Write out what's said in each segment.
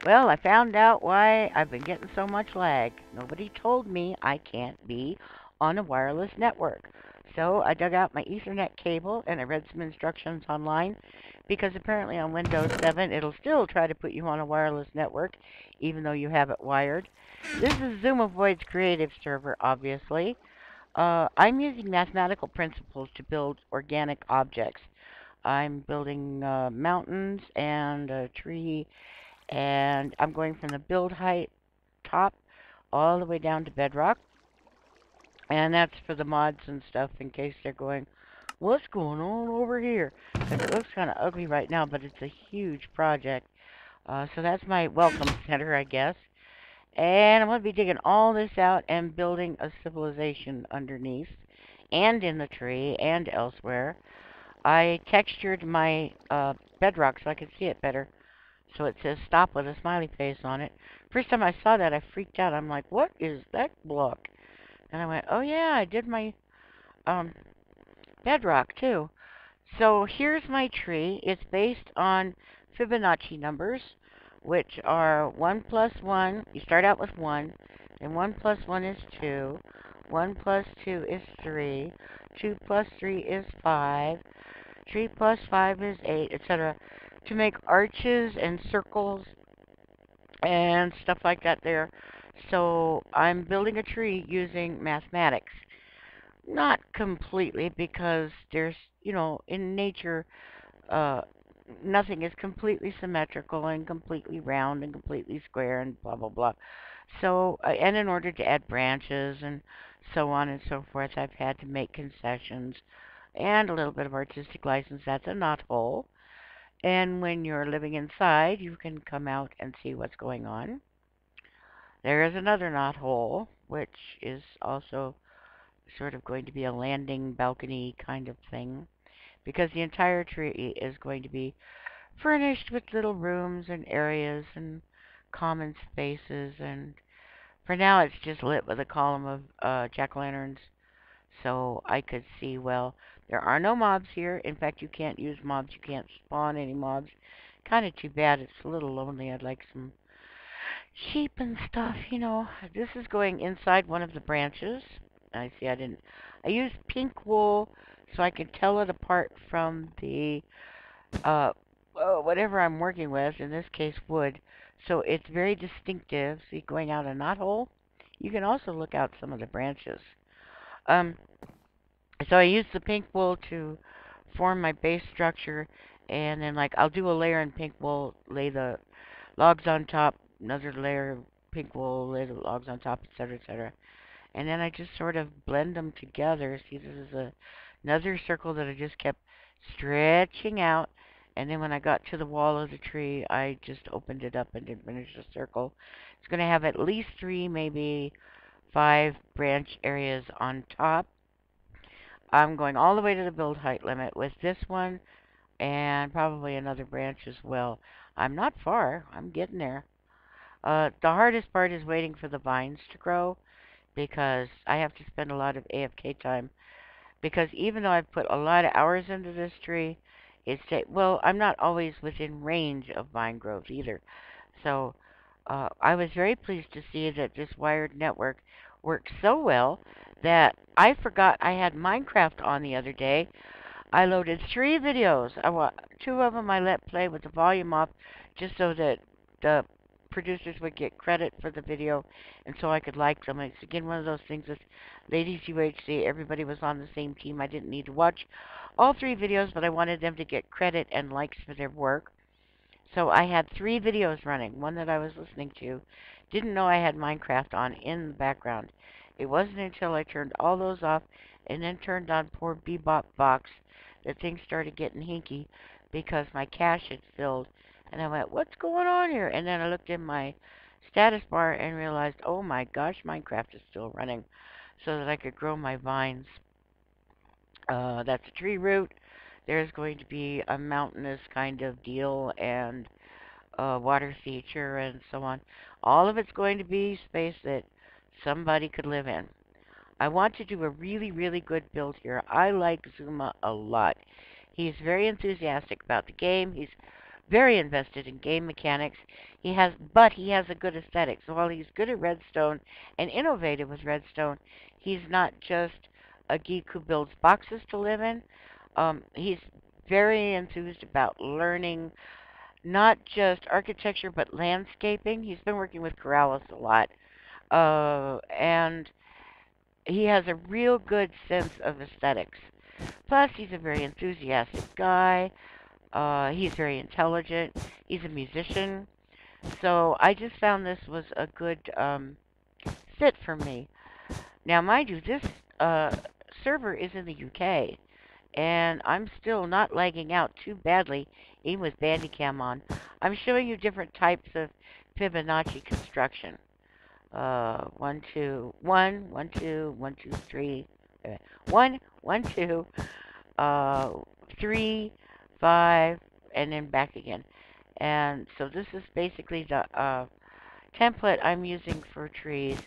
Well, I found out why I've been getting so much lag. Nobody told me I can't be on a wireless network. So I dug out my Ethernet cable and I read some instructions online because apparently on Windows 7 it'll still try to put you on a wireless network even though you have it wired. This is Zoomovoid's creative server, obviously. I'm using mathematical principles to build organic objects. I'm building mountains and a tree, and I'm going from the build height top all the way down to bedrock. And that's for the mods and stuff in case they're going, what's going on over here? Because it looks kind of ugly right now, but it's a huge project. So that's my welcome center, I guess. And I'm going to be digging all this out and building a civilization underneath and in the tree and elsewhere. I textured my bedrock so I could see it better. So it says stop with a smiley face on it. First time I saw that, I freaked out. I'm like, what is that block? And I went, oh yeah, I did my um, bedrock too. So here's my tree. It's based on Fibonacci numbers, which are 1 plus 1. You start out with 1, then 1 plus 1 is 2, 1 plus 2 is 3, 2 plus 3 is 5, 3 plus 5 is 8, etc. To make arches and circles and stuff like that there. So I'm building a tree using mathematics. Not completely, because there's, in nature, uh, nothing is completely symmetrical and completely round and completely square and blah, blah, blah. So, and in order to add branches and so on and so forth, I've had to make concessions and a little bit of artistic license. That's a knothole. And when you're living inside, you can come out and see what's going on. There is another knothole, which is also sort of going to be a landing balcony kind of thing, because the entire tree is going to be furnished with little rooms and areas and common spaces. And for now, it's just lit with a column of jack-o'-lanterns, so I could see well. There are no mobs here. In fact, you can't use mobs. You can't spawn any mobs. Kind of too bad. It's a little lonely. I'd like some sheep and stuff. This is going inside one of the branches. I see I didn't. I used pink wool so I can tell it apart from the whatever I'm working with, in this case wood. So it's very distinctive. See, going out a knothole. You can also look out some of the branches. Um, so I use the pink wool to form my base structure, and then like I'll do a layer in pink wool, lay the logs on top, another layer of pink wool, lay the logs on top, etc., etc. And then I just sort of blend them together. See, this is another circle that I just kept stretching out. And then when I got to the wall of the tree, I just opened it up and did finish the circle. It's going to have at least 3, maybe 5 branch areas on top. I'm going all the way to the build height limit with this one and probably another branch as well. I'm not far. I'm getting there. The hardest part is waiting for the vines to grow, because I have to spend a lot of AFK time. Because even though I've put a lot of hours into this tree, well, I'm not always within range of vine growth either. So I was very pleased to see that this wired network works so well that I forgot I had Minecraft on the other day. I loaded 3 videos. 2 of them I let play with the volume off just so that the producers would get credit for the video and so I could like them. It's again one of those things with Ladies UHC. Everybody was on the same team. I didn't need to watch all 3 videos, but I wanted them to get credit and likes for their work. So I had 3 videos running. One that I was listening to. Didn't know I had Minecraft on in the background. It wasn't until I turned all those off and then turned on poor Bebop Box that things started getting hinky, because my cache had filled. And I went, what's going on here? And then I looked in my status bar and realized, oh my gosh, Minecraft is still running, so that I could grow my vines. That's a tree root. There's going to be a mountainous kind of deal and a water feature and so on. All of it's going to be space that somebody could live in. I want to do a really, really good build here. I like Zuma a lot. He's very enthusiastic about the game. He's very invested in game mechanics. But he has a good aesthetic. So while he's good at redstone and innovative with redstone, he's not just a geek who builds boxes to live in. He's very enthused about learning not just architecture but landscaping. He's been working with Corrales a lot, and he has a real good sense of aesthetics. Plus, he's a very enthusiastic guy. He's very intelligent. He's a musician. So I just found this was a good fit for me. Now, mind you, this server is in the UK, and I'm still not lagging out too badly, even with Bandicam on. I'm showing you different types of Fibonacci construction. 1, 2, 1, 1, 2, 1, 2, 3. 1, 1, 2, 3, 5, and then back again. And so this is basically the template I'm using for trees.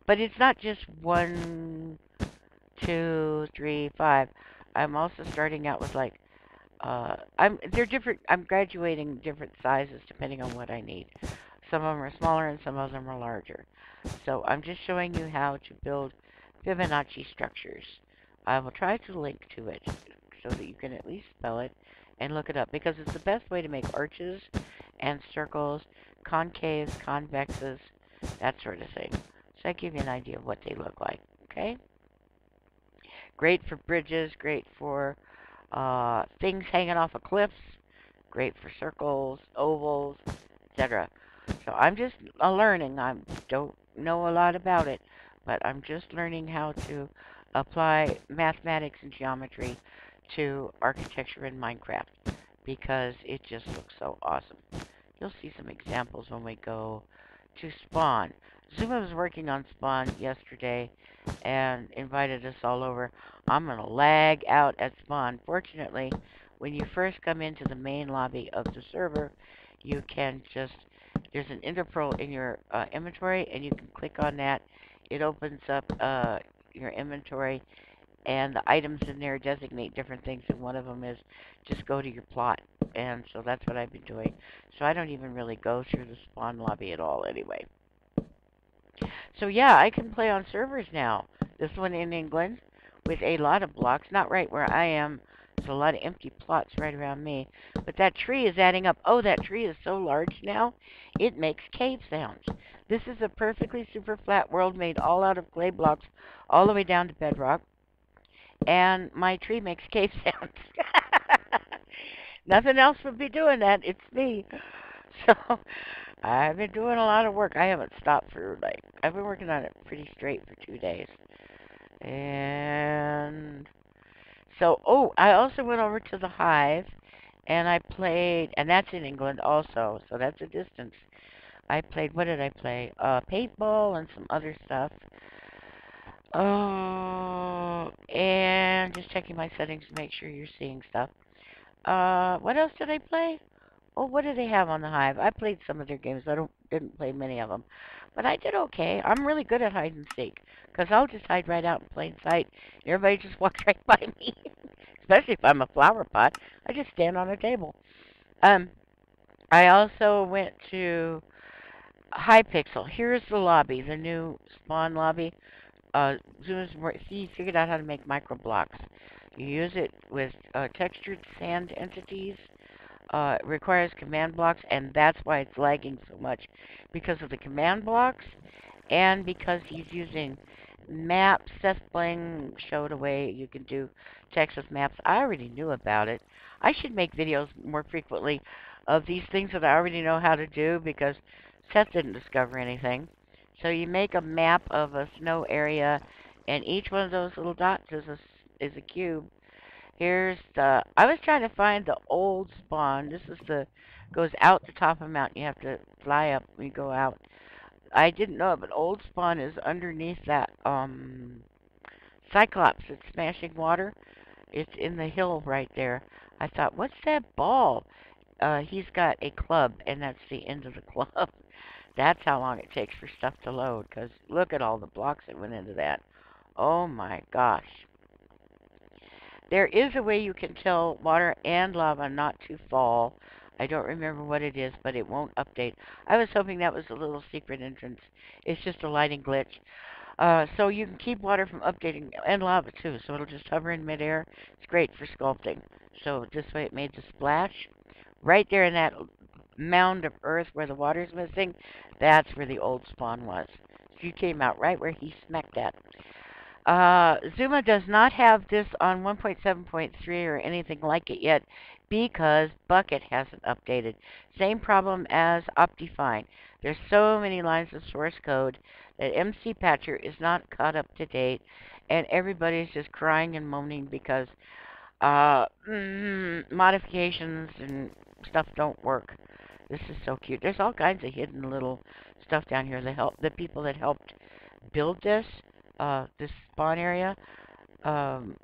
But it's not just 1, 2, 3, 5. I'm also starting out with like they're different. I'm graduating different sizes depending on what I need. Some of them are smaller and some of them are larger. So I'm just showing you how to build Fibonacci structures. I will try to link to it so that you can at least spell it and look it up, because it's the best way to make arches and circles, concaves, convexes, that sort of thing. So I give you an idea of what they look like. Okay? Great for bridges, great for things hanging off of cliffs, great for circles, ovals, etc. So I'm just learning. I don't know a lot about it, but I'm just learning how to apply mathematics and geometry to architecture in Minecraft, because it just looks so awesome. You'll see some examples when we go to spawn. Zuma was working on spawn yesterday and invited us all over. I'm going to lag out at spawn. Fortunately, when you first come into the main lobby of the server, you can just, there's an interpearl in your inventory, and you can click on that. It opens up your inventory, and the items in there designate different things, and one of them is just go to your plot. And so that's what I've been doing. So I don't even really go through the spawn lobby at all anyway. So yeah, I can play on servers now. This one in England with a lot of blocks. Not right where I am. There's a lot of empty plots right around me. But that tree is adding up. Oh, that tree is so large now, it makes cave sounds. This is a perfectly super flat world made all out of clay blocks all the way down to bedrock. And my tree makes cave sounds. Nothing else would be doing that. It's me. So I've been doing a lot of work. I haven't stopped for, like, I've been working on it pretty straight for 2 days. And so, oh, I also went over to the Hive, and I played, and that's in England also, so that's a distance. I played, what did I play? Paintball and some other stuff. Oh, and just checking my settings to make sure you're seeing stuff. What else did I play? Oh, what do they have on the Hive? I played some of their games. I didn't play many of them, but I did okay. I'm really good at hide and seek, because I'll just hide right out in plain sight. Everybody just walks right by me, especially if I'm a flower pot. I just stand on a table. Um, I also went to Hypixel. Here's the lobby, the new spawn lobby. He figured out how to make micro blocks. You use it with textured sand entities. It requires command blocks, and that's why it's lagging so much, because of the command blocks, and because he's using maps. Seth Bling showed a way you can do text with maps. I already knew about it. I should make videos more frequently of these things that I already know how to do, because Seth didn't discover anything. So you make a map of a snow area, and each one of those little dots is a cube. Here's the, I was trying to find the old spawn. This is the, goes out the top of a mountain. You have to fly up when you go out. I didn't know it, but old spawn is underneath that, Cyclops. It's smashing water. It's in the hill right there. I thought, what's that ball? He's got a club, and that's the end of the club. That's how long it takes for stuff to load, because look at all the blocks that went into that. Oh my gosh. There is a way you can tell water and lava not to fall. I don't remember what it is, but it won't update. I was hoping that was a little secret entrance. It's just a lighting glitch. So you can keep water from updating, and lava too, so it'll just hover in midair. It's great for sculpting. So this way it made the splash. Right there in that mound of earth where the water's missing, that's where the old spawn was. So you came out right where he smacked at. Zuma does not have this on 1.7.3 or anything like it yet because Bucket hasn't updated. Same problem as Optifine. There's so many lines of source code that MC Patcher is not caught up to date, and everybody's just crying and moaning because modifications and stuff don't work. This is so cute. There's all kinds of hidden little stuff down here. The people that helped build this spawn area, um,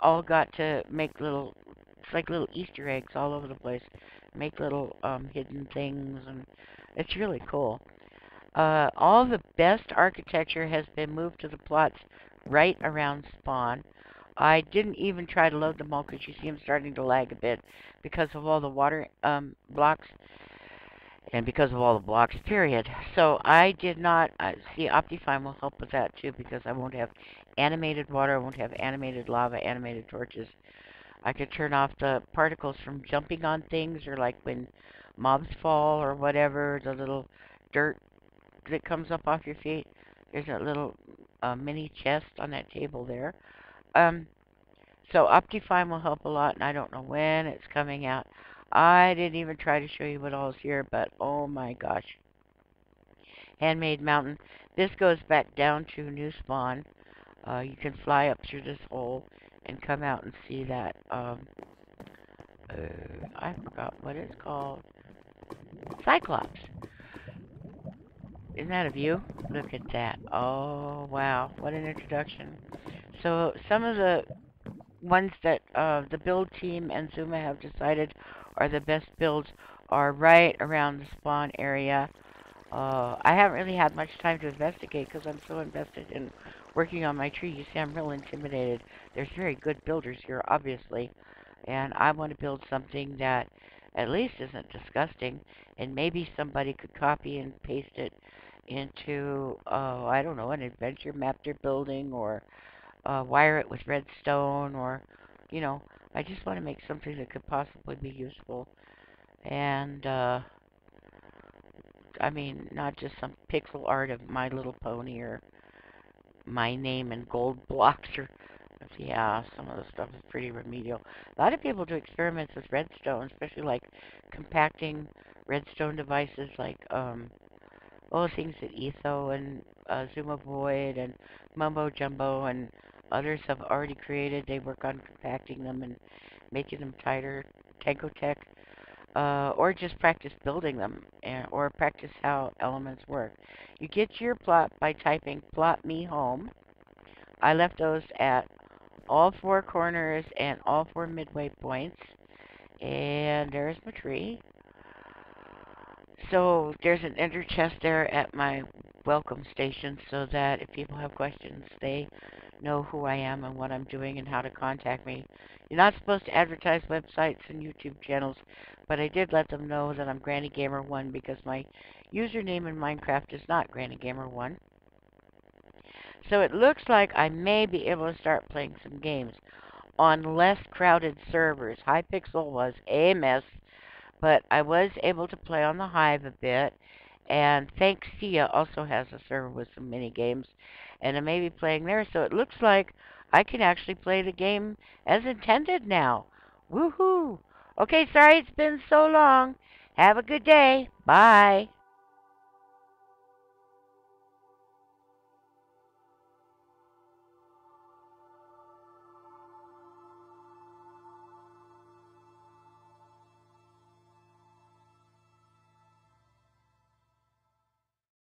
all got to make little, it's like little Easter eggs all over the place. Make little hidden things, and it's really cool. All the best architecture has been moved to the plots right around spawn. I didn't even try to load them all because you see them starting to lag a bit because of all the water blocks and because of all the blocks, period. So I did not, see, Optifine will help with that too because I won't have animated water, I won't have animated lava, animated torches. I could turn off the particles from jumping on things or like when mobs fall or whatever, the little dirt that comes up off your feet. There's a little mini chest on that table there. Um, so Optifine will help a lot, and I don't know when it's coming out. I didn't even try to show you what all is here, but oh my gosh. Handmade Mountain. This goes back down to New Spawn. You can fly up through this hole and come out and see that. I forgot what it's called. Cyclops. Isn't that a view? Look at that. Oh, wow. What an introduction. So, some of the ones that the build team and Zuma have decided are the best builds are right around the spawn area. I haven't really had much time to investigate because I'm so invested in working on my tree. You see, I'm real intimidated. There's very good builders here, obviously, and I want to build something that at least isn't disgusting, and maybe somebody could copy and paste it into, I don't know, an adventure map they're building, or wire it with redstone, or, you know, I just want to make something that could possibly be useful. And, I mean, not just some pixel art of My Little Pony or my name in gold blocks or, yeah, some of the stuff is pretty remedial. A lot of people do experiments with redstone, especially like compacting redstone devices like, things that Etho and Zuma Void and Mumbo Jumbo and others have already created. They work on compacting them and making them tighter. Tankotech, or just practice building them, or practice how elements work. You get your plot by typing plot me home. I left those at all four corners and all four midway points. And there's my tree. So there's an ender chest there at my welcome station so that if people have questions, they know who I am and what I'm doing and how to contact me. You're not supposed to advertise websites and YouTube channels, but I did let them know that I'm Granny Gamer 1 because my username in Minecraft is not Granny Gamer 1. So it looks like I may be able to start playing some games on less crowded servers. Hypixel was a mess, but I was able to play on the Hive a bit, and Thanksia also has a server with some mini games, and I may be playing there, so it looks like I can actually play the game as intended now. Woohoo! Okay, sorry it's been so long. Have a good day. Bye.